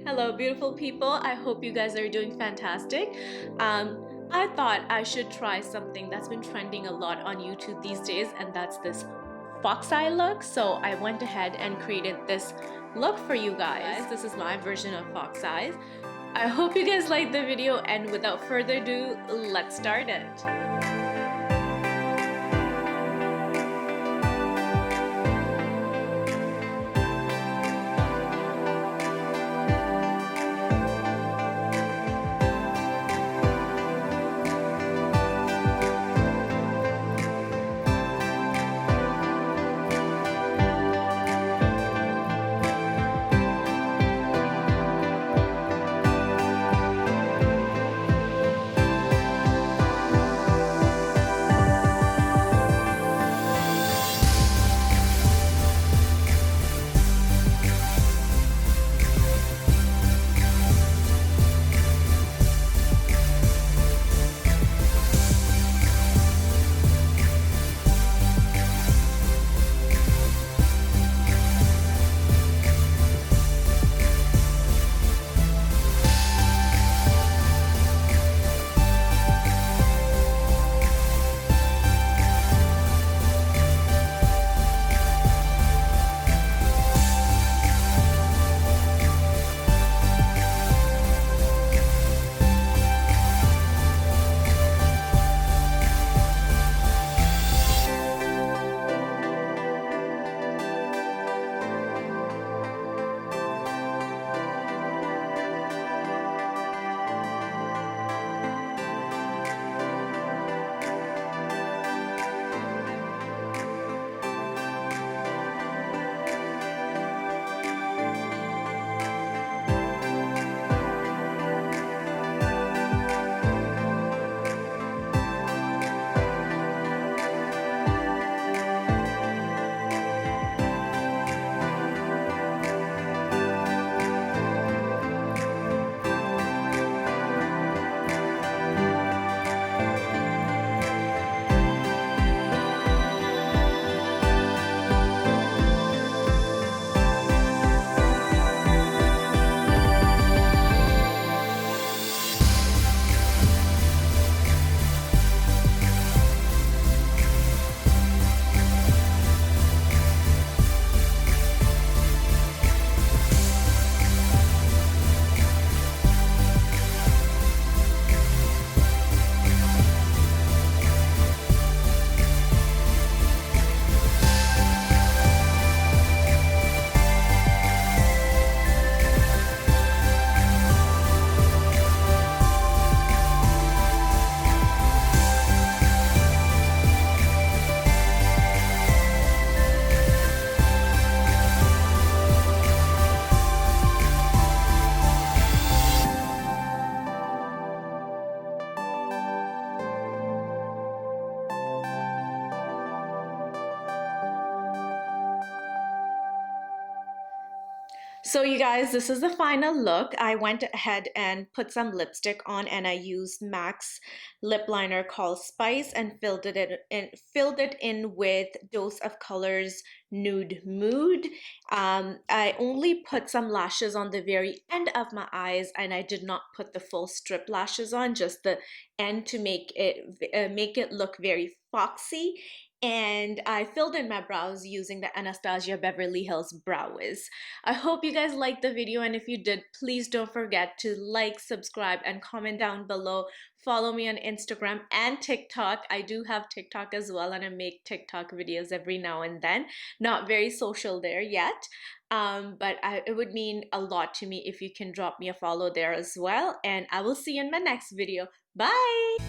Hello, beautiful people. I hope you guys are doing fantastic. I thought I should try something that's been trending a lot on YouTube these days, and that's this fox eye look. So I went ahead and created this look for you guys. This is my version of fox eyes. I hope you guys like the video, and without further ado, let's start it. So you guys, this is the final look. I went ahead and put some lipstick on, and I used MAC's lip liner called Spice and filled it in with Dose of Colors Nude Mood. I only put some lashes on the very end of my eyes, and I did not put the full strip lashes on, just the end to make it look very foxy. And I filled in my brows using the Anastasia Beverly Hills Brow Wiz. I hope you guys liked the video, and if you did, please don't forget to like, subscribe, and comment down below. Follow me on Instagram and TikTok. I do have TikTok as well, and I make TikTok videos every now and then. Not very social there yet, but it would mean a lot to me if you can drop me a follow there as well. And I will see you in my next video. Bye!